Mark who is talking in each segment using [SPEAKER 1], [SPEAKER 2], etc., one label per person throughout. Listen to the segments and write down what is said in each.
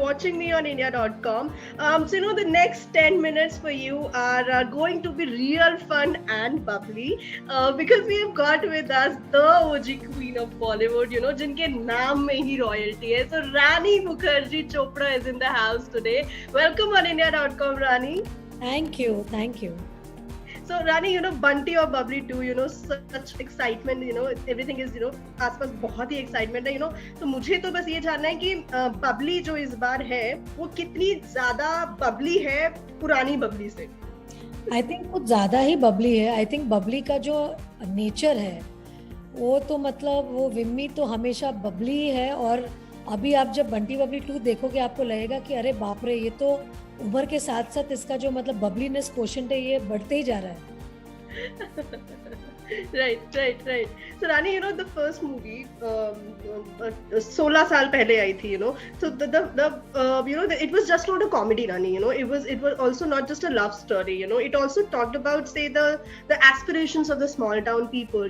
[SPEAKER 1] watching me on India.com. The next 10 minutes for you are going to be real fun and bubbly because we have got with us the OG queen of Bollywood, जिनके नाम में ही royalty है. So Rani Mukherjee Chopra is in the house today. Welcome on India.com, Rani.
[SPEAKER 2] Thank you. Thank you.
[SPEAKER 1] So Rani, Bunty or Bubbly too, such excitement, everything is, आसपास बहुत ही excitement है, तो मुझे तो बस ये जानना है कि Bubbly जो इस बार है, वो कितनी ज़्यादा bubbly है पुरानी Bubbly से?
[SPEAKER 2] I think कुछ ज़्यादा ही bubbly है. I think bubbly का जो nature है, वो तो मतलब वो विम्मी तो हमेशा bubbly है और अभी आप जब बंटी बबली 2 देखोगे आपको लगेगा कि अरे बाप रे ये तो उम्र के साथ साथ इसका जो मतलब बबलीनेस क्वोशंट है ये बढ़ते ही जा रहा है.
[SPEAKER 1] Right. So Rani, the first movie 16 साल पहले आई थी, So it was just not a comedy, Rani, It was also not just a love story, It also talked about, say, the aspirations of the small town people,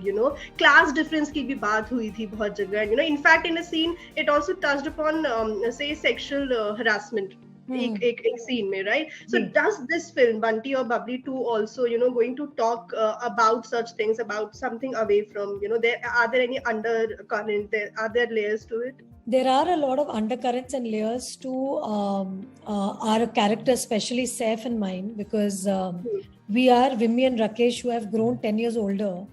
[SPEAKER 1] Class difference की भी बात हुई थी बहुत जगह, In fact, in a scene, it also touched upon, say, sexual harassment. एक scene में, right? So does this film Bunty or Bubbly 2 also, going to talk about such things, about something away from, are there any undercurrent? Are there layers to it?
[SPEAKER 2] There are a lot of undercurrents and layers to our characters, especially Saif and mine, because we are Vimmi and Rakesh who have grown 10 years older,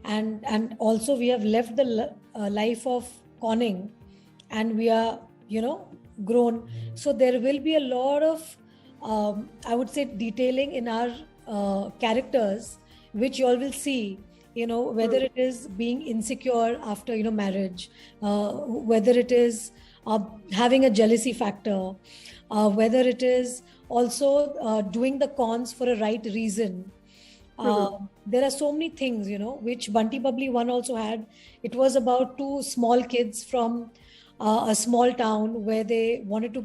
[SPEAKER 2] and also we have left the life of conning, and we are, grown. So there will be a lot of I would say detailing in our characters, which you all will see, whether it is being insecure after marriage, whether it is having a jealousy factor, whether it is also doing the cons for a right reason. There are so many things, which Bunty Bubbly 1 also had. It was about 2 small kids from a small town where they wanted to,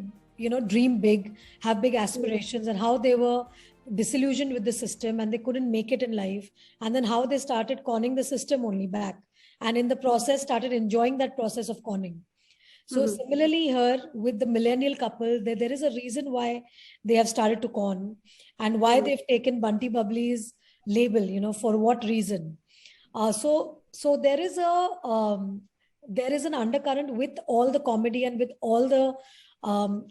[SPEAKER 2] dream big, have big aspirations, and how they were disillusioned with the system and they couldn't make it in life. And then how they started conning the system only back. And in the process, started enjoying that process of conning. So similarly here with the millennial couple, there is a reason why they have started to con and why they've taken Bunty Bubbly's label, for what reason. So there is there is an undercurrent with all the comedy and with all the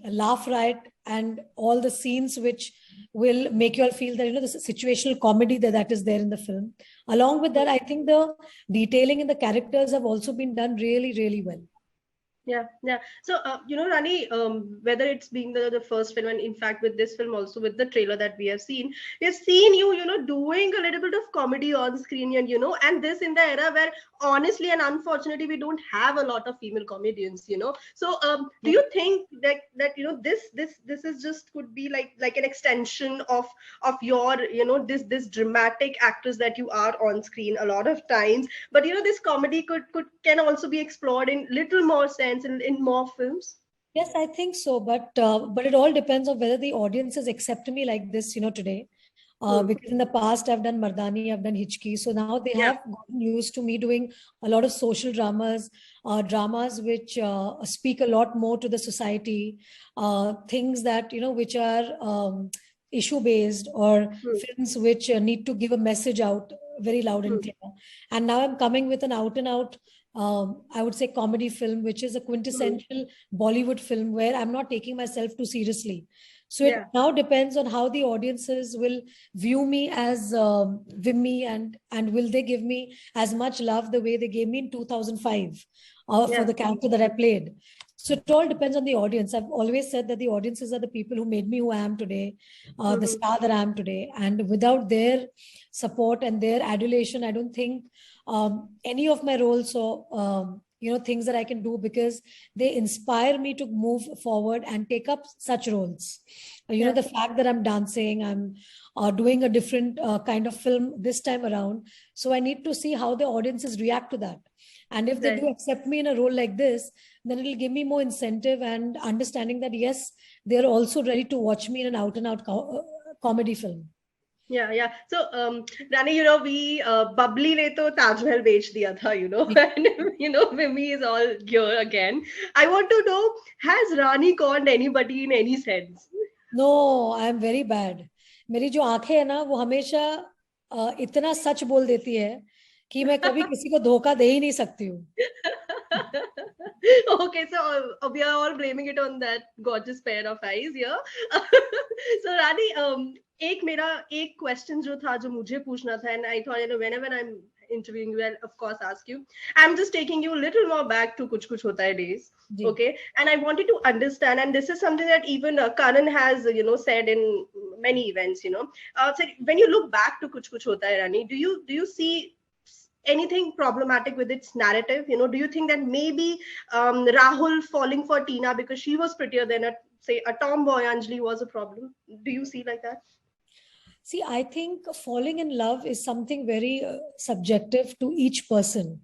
[SPEAKER 2] laugh riot and all the scenes which will make you all feel that, the situational comedy that is there in the film. Along with that, I think the detailing in the characters have also been done really, really well.
[SPEAKER 1] Yeah. So, Rani, whether it's being the first film, and in fact with this film also, with the trailer that we have seen you, doing a little bit of comedy on screen, and this in the era where honestly and unfortunately we don't have a lot of female comedians, So, do you think that this is just could be like an extension of your, this dramatic actress that you are on screen a lot of times, but this comedy can also be explored in little more sense in more films?
[SPEAKER 2] Yes, I think so, but it all depends on whether the audiences accept me like this, today. Because in the past I've done Mardani, I've done Hichki, so now they have gotten used to me doing a lot of social dramas which speak a lot more to the society, things that which are issue based, or films which need to give a message out very loud and clear. And now I'm coming with an out and out I would say comedy film, which is a quintessential Bollywood film where I'm not taking myself too seriously. So it now depends on how the audiences will view me as Vimmi, and will they give me as much love the way they gave me in 2005 for the character that I played. So it all depends on the audience. I've always said that the audiences are the people who made me who I am today, the star that I am today. And without their support and their adulation, I don't think any of my roles or things that I can do, because they inspire me to move forward and take up such roles. The fact that I'm dancing, I'm doing a different kind of film this time around. So I need to see how the audiences react to that. And if they do accept me in a role like this, then it'll give me more incentive and understanding that, yes, they're also ready to watch me in an out and out comedy film.
[SPEAKER 1] Yeah. So, Rani, we Bubbly ने तो ताजमहल बेच दिया था, and Mimi is all here again. I want to know, has Rani conned anybody in any sense?
[SPEAKER 2] No, I am very bad. मेरी जो आंखें है ना वो हमेशा इतना सच बोल देती है कि मैं कभी किसी को धोखा दे ही नहीं सकती हूँ.
[SPEAKER 1] Okay, so we are all blaming it on that gorgeous pair of eyes here. So Rani, एक question जो था जो मुझे पूछना था, and I thought whenever I'm interviewing you, I'll of course ask you. I'm just taking you a little more back to Kuch Kuch Hota Hai days,
[SPEAKER 2] ji.
[SPEAKER 1] okay? And I wanted to understand, and this is something that even Karan has said in many events. So when you look back to Kuch Kuch Hota Hai, Rani, do you see anything problematic with its narrative? Do you think that maybe Rahul falling for Tina because she was prettier than a tomboy Anjali was a problem? Do you see like that?
[SPEAKER 2] See, I think falling in love is something very subjective to each person,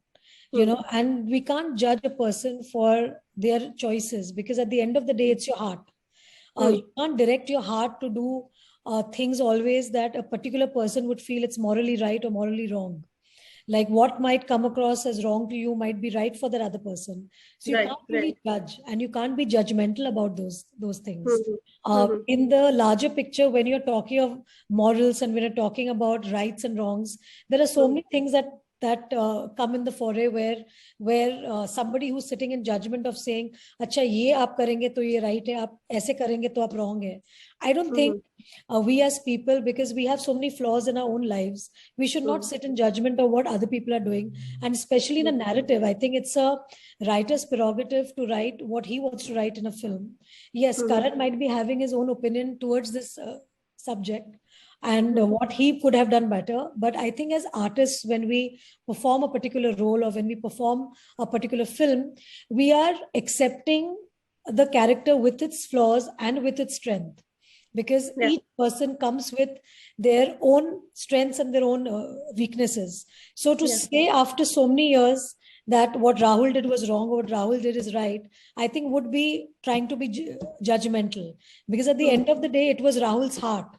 [SPEAKER 2] and we can't judge a person for their choices, because at the end of the day, it's your heart. You can't direct your heart to do things always that a particular person would feel it's morally right or morally wrong. Like what might come across as wrong to you might be right for that other person. So you can't really judge, and you can't be judgmental about those things. In the larger picture, when you're talking of morals and when you're talking about rights and wrongs, there are so many things that come in the foray where somebody who's sitting in judgment of saying, अच्छा ये आप करेंगे तो ये right है, आप ऐसे करेंगे तो आप wrong है. I don't think we as people, because we have so many flaws in our own lives, we should not sit in judgment of what other people are doing. And especially in a narrative, I think it's a writer's prerogative to write what he wants to write in a film. Yes, Karan might be having his own opinion towards this subject and what he could have done better. But I think as artists, when we perform a particular role or when we perform a particular film, we are accepting the character with its flaws and with its strength, because each person comes with their own strengths and their own weaknesses. So to say after so many years that what Rahul did was wrong or what Rahul did is right, I think would be trying to be judgmental, because at the end of the day, it was Rahul's heart,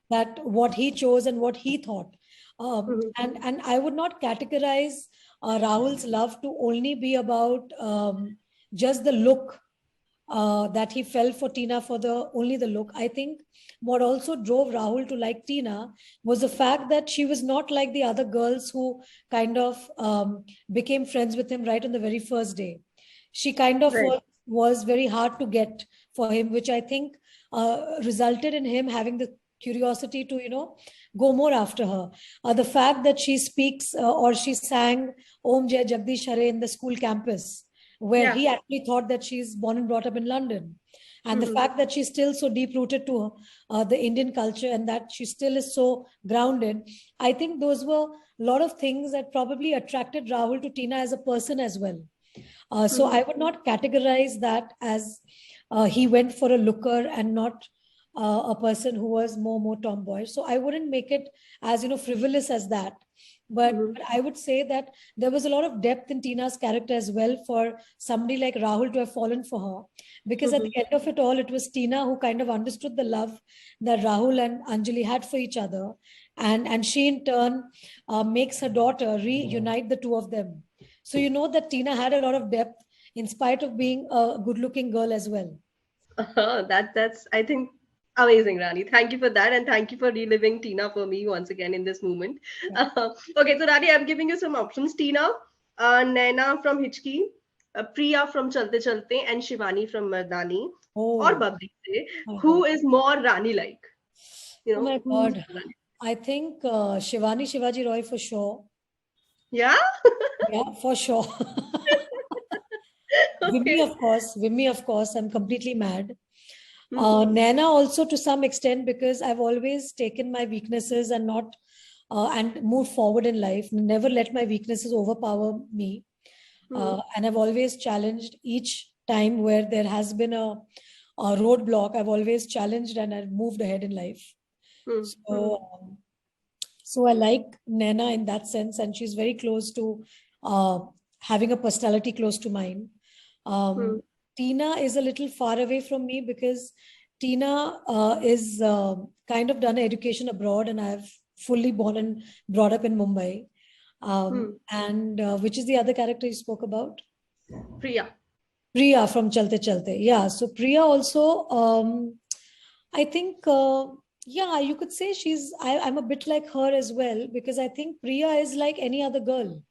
[SPEAKER 2] that what he chose and what he thought. And I would not categorize Rahul's love to only be about just the look, that he fell for Tina for only the look. I think what also drove Rahul to like Tina was the fact that she was not like the other girls who kind of became friends with him right on the very first day. She kind of was very hard to get for him, which I think resulted in him having the curiosity to, go more after her. The fact that she speaks or she sang Om Jai Jagdish Hare in the school campus, where he actually thought that she's born and brought up in London. And the fact that she's still so deep rooted to the Indian culture and that she still is so grounded, I think those were a lot of things that probably attracted Rahul to Tina as a person as well. So I would not categorize that as he went for a looker and not a person who was more tomboy. So I wouldn't make it as frivolous as that. But I would say that there was a lot of depth in Tina's character as well for somebody like Rahul to have fallen for her. Because at the end of it all, it was Tina who kind of understood the love that Rahul and Anjali had for each other. And she in turn makes her daughter reunite the two of them. So you know that Tina had a lot of depth in spite of being a good-looking girl as well.
[SPEAKER 1] That's I think amazing, Rani. Thank you for that, and thank you for reliving Tina for me once again in this moment. Okay, so Rani, I'm giving you some options: Tina, Naina from Hichki, Priya from Chalte Chalte, and Shivani from Mardani, or Babri. Who is more Rani-like?
[SPEAKER 2] Oh my God, I think Shivani Shivaji Roy for sure.
[SPEAKER 1] Yeah?
[SPEAKER 2] Yeah, for sure. Vimmi, of course, I'm completely mad. Naina also to some extent, because I've always taken my weaknesses and not and moved forward in life, never let my weaknesses overpower me. And I've always challenged each time where there has been a roadblock. I've always challenged and I've moved ahead in life. So I like Naina in that sense, and she's very close to having a personality close to mine. Tina is a little far away from me because Tina is kind of done education abroad, and I've fully born and brought up in Mumbai. And which is the other character you spoke about?
[SPEAKER 1] Priya.
[SPEAKER 2] Priya from Chalte Chalte. Yeah. So Priya also, I think, yeah, you could say I'm a bit like her as well, because I think Priya is like any other girl.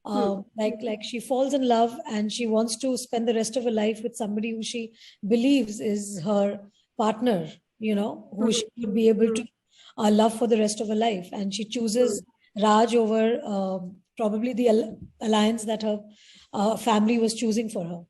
[SPEAKER 2] Like she falls in love and she wants to spend the rest of her life with somebody who she believes is her partner, who she would be able to love for the rest of her life. And she chooses Raj over probably the alliance that her family was choosing for her.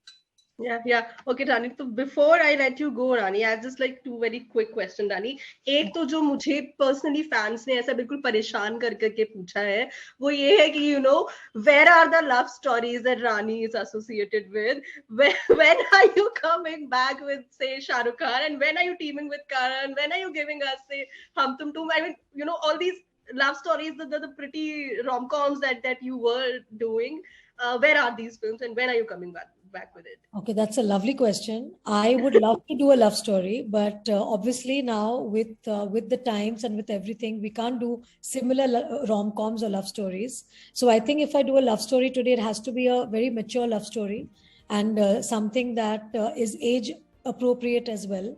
[SPEAKER 1] Yeah. Okay, Rani. So before I let you go, Rani, I have just like two very quick questions, Rani. एक तो जो मुझे personally fans ने ऐसा बिल्कुल परेशान करके पूछा है, वो ये है कि where are the love stories that Rani is associated with? When are you coming back with say Shah Rukh Khan, and when are you teaming with Karan? When are you giving us say Hum Tum Tum? I mean, all these love stories, the pretty rom-coms that you were doing. Where are these films, and when are you coming back with it?
[SPEAKER 2] Okay, that's a lovely question. I would love to do a love story, but obviously now with the times and with everything, we can't do similar rom-coms or love stories. So I think if I do a love story today, it has to be a very mature love story, and something that is age appropriate as well.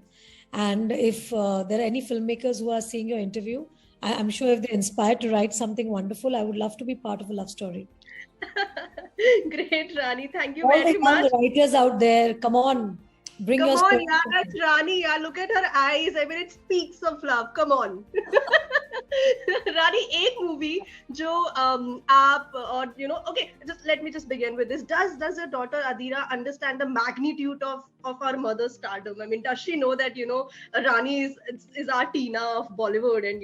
[SPEAKER 2] And if there are any filmmakers who are seeing your interview, I'm sure if they're inspired to write something wonderful, I would love to be part of a love story.
[SPEAKER 1] Great, Rani. Thank you
[SPEAKER 2] All
[SPEAKER 1] very much.
[SPEAKER 2] the writers out there, come on, bring
[SPEAKER 1] Come
[SPEAKER 2] your
[SPEAKER 1] on,
[SPEAKER 2] story.
[SPEAKER 1] yeah, that's Rani. Yeah, look at her eyes. I mean, it speaks of love. Come on. Rani, एक movie जो आप और okay, let me begin with this. Does your daughter Adira understand the magnitude of our mother's stardom? I mean, does she know that Rani is our Tina of Bollywood, and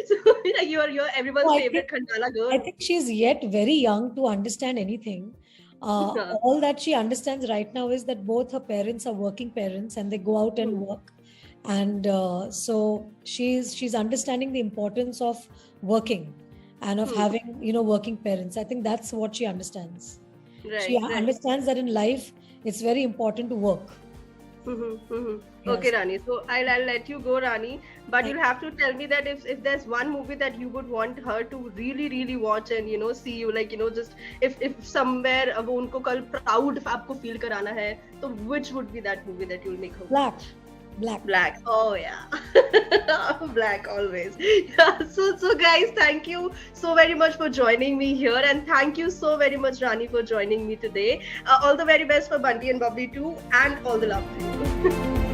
[SPEAKER 1] so you're everyone's favorite Khandala girl?
[SPEAKER 2] I think she's yet very young to understand anything. All that she understands right now is that both her parents are working parents and they go out and work, and so she's understanding the importance of working and of having working parents. I think that's what she understands.
[SPEAKER 1] Right,
[SPEAKER 2] she understands that in life it's very important to work.
[SPEAKER 1] Yes. Okay, Rani. So I'll let you go, Rani. But you'll have to tell me that if there's one movie that you would want her to really, really watch and see you, like just if somewhere वो उनको कल proud आपको feel कराना है, तो which would be that movie that you'll make her watch?
[SPEAKER 2] Black.
[SPEAKER 1] Oh yeah. Black always. Yeah. So guys, thank you so very much for joining me here, and thank you so very much, Rani, for joining me today. All the very best for Bunty and Bubbly too, and all the love to you.